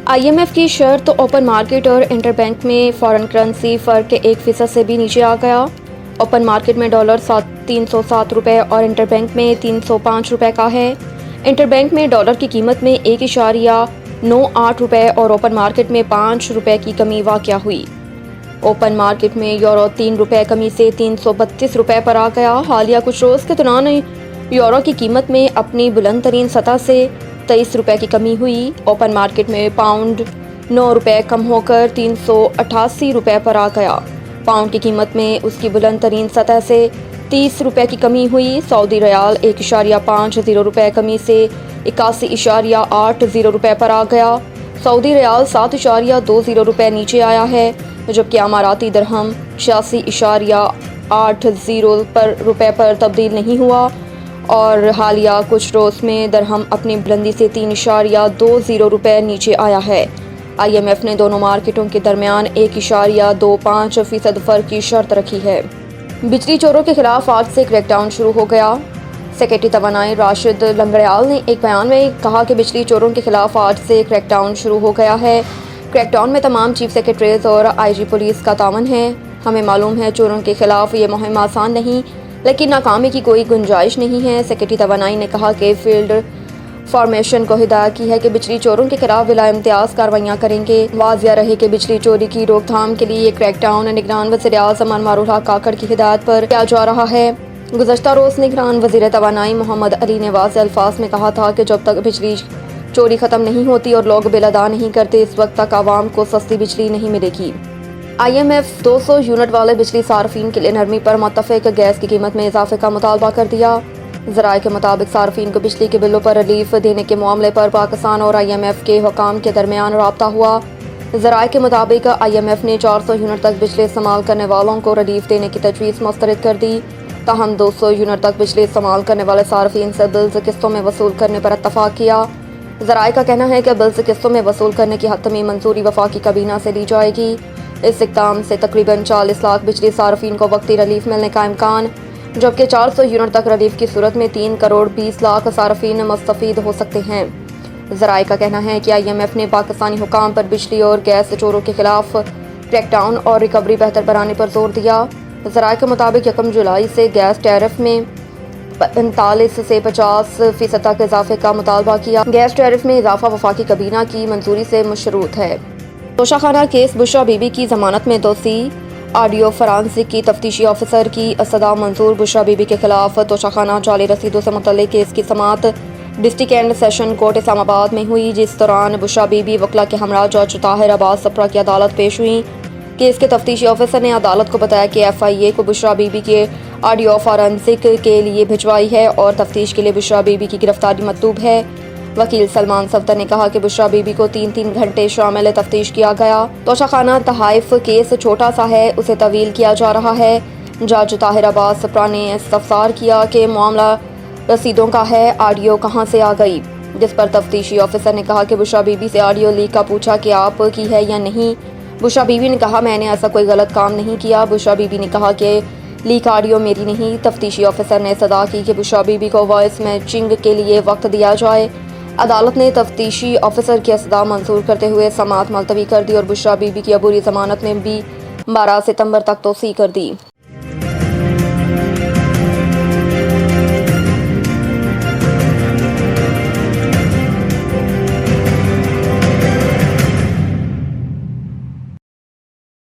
IMF की शर्त open market और इंटरबैंक में फॉरेन करेंसी फ़र्क 1% से भी नीचे आ गया। ओपन मार्केट में डॉलर 307 रुपये और इंटरबैंक में 305 रुपये का है। इंटरबैंक में डॉलर की कीमत में 1.98 रुपये और ओपन मार्केट में 5 रुपये की कमी वाक़या हुई। ओपन मार्केट में यूरो 3 रुपये कमी से 332 रुपये पर आ गया। हालिया कुछ रोज़ के दौरान यूरो की कीमत में अपनी बुलंद तरीन सतह से 23 रुपये की कमी हुई। ओपन मार्केट में पाउंड 9 रुपये कम होकर 388 रुपये पर आ गया। पाउंड की कीमत में उसकी बुलंद तरीन सतह से 30 रुपये की कमी हुई। सऊदी रियाल 1.50 रुपये कमी से 81.80 रुपये पर आ गया। सऊदी रियाल 7.20 रुपये नीचे आया है, जबकि अमाराती दरहम 86.80 रुपये पर तब्दील नहीं हुआ और हालिया कुछ रोज़ में दरहम अपनी बुलंदी से 3.20 रुपये नीचे आया है। IMF ने दोनों मार्केटों के दरमियान 1.25% फ़र्क की शर्त रखी है। बिजली चोरों के खिलाफ आज से क्रैकडाउन शुरू हो गया। सेक्रेटरी तवानाई राशिद लंगड़याल ने एक बयान में कहा कि बिजली चोरों के खिलाफ आज से क्रैकडाउन शुरू हो गया है। क्रैकडाउन में तमाम चीफ सेक्रेटरीज और IG पुलिस का तावन है। हमें मालूम है चोरों के खिलाफ ये मुहिम आसान नहीं, लेकिन नाकामी की कोई गुंजाइश नहीं है। सेक्रेटरी तवानाई ने कहा कि फील्ड फॉर्मेशन को हिदायत की है कि बिजली चोरों के खिलाफ बिला इम्तियाज़ कार्रवाइयाँ करेंगे। वाजिया रहे कि बिजली चोरी की रोकथाम के लिए क्रैकडाउन निगरान वज़ीर-ए-आज़म अनवारुल हक काकड़ की हिदायत पर किया जा रहा है। गुज़श्ता रोज़ निगरान वज़ीर तवानाई मोहम्मद अली ने वाज़ेह अल्फाज में कहा था कि जब तक बिजली चोरी ख़त्म नहीं होती और लोग बिल अदा नहीं करते, इस वक्त तक आवाम को सस्ती बिजली नहीं मिलेगी। IMF 200 यूनिट वाले बिजली सार्फिन के लिए नरमी पर मुत्तफ़िक गैस की कीमत में इजाफे का मुतालबा कर दिया। ज़राए के मुताबिक सार्फिन को बिजली के बिलों पर रिलीफ देने के मामले पर पाकिस्तान और IMF के हुकाम के दरमियान राब्ता हुआ। ज़राए के मुताबिक IMF ने 400 यूनिट तक बिजली इस्तेमाल करने वालों को रिलीफ देने की तजवीज़ मुस्तरद कर दी। ताहम 200 यूनिट तक बिजली इस्तेमाल करने वाले सार्फिन से बिल्स किस्तों में वसूल करने पर इत्तफाक किया। ज़राए का कहना है कि बिल्स किस्तों में वसूल करने की हतमी मंजूरी वफाकी काबीना से ली जाएगी। इस इक़दाम से तकरीबन 40 लाख बिजली सार्फिन को वक्ती रिलीफ मिलने का इम्कान, जबकि 400 यूनिट तक रिलीफ की सूरत में 3 करोड़ 20 लाख सार्फिन मुस्तफ़ीद हो सकते हैं। ज़राए का कहना है कि IMF ने पाकिस्तानी हुकाम पर बिजली और गैस चोरों के खिलाफ क्रैकडाउन और रिकवरी बेहतर बनाने पर जोर दिया। ज़राए के मुताबिक 1 जुलाई से गैस टैरिफ में 45 से 50% तक इजाफे का मुतालबा किया। गैस टैरिफ में इजाफा वफाकी काबीना की मंजूरी से मशरूत है। तोशाखाना केस बुशरा बीबी की जमानत में दोषी ऑडियो फरांसिक की तफ्तीशी ऑफिसर की सदा मंजूर। बुशरा बीबी के खिलाफ तोशाखाना जाली रसीदों से मुतल्लिक केस की समाअत district and session court Islamabad में हुई, जिस दौरान बुशरा बीबी वकला के हमरा जज ताहिर अब्बास सप्रा की अदालत पेश हुई। केस के तफ्तीशी ऑफिसर ने अदालत को बताया कि FIA को बुशरा बीबी के ऑडियो फॉरेंसिक के लिए भिजवाई है और तफ्तीश के लिए बुशरा बीबी की गिरफ्तारी मतलूब है। वकील सलमान सफ्दर ने कहा कि बुशरा बीबी को 3-3 घंटे शामिल तफ्तीश किया गया। तोशाखाना तहाइफ केस छोटा सा है, उसे तवील किया जा रहा है। जज ताहिर अब्बास सप्रा ने इस्तफसार किया कि मामला रसीदों का है, ऑडियो कहाँ से आ गई, जिस पर तफ्तीशी ऑफिसर ने कहा कि बुशरा बीबी से ऑडियो लीक का पूछा कि आप की है या नहीं। बुशरा बीबी ने कहा मैंने ऐसा कोई गलत काम नहीं किया। बुशरा बीबी ने कहा कि लीक ऑडियो मेरी नहीं। तफ्तीशी ऑफिसर ने सदा की कि बुशरा बीबी को वॉइस मैचिंग के लिए वक्त दिया जाए। अदालत ने तफ्तीशी ऑफिसर की सदा मंजूर करते हुए समाअत मुलतवी कर दी और बुशरा बीबी की अबूरी जमानत में भी 12 सितंबर तक तोसी कर दी।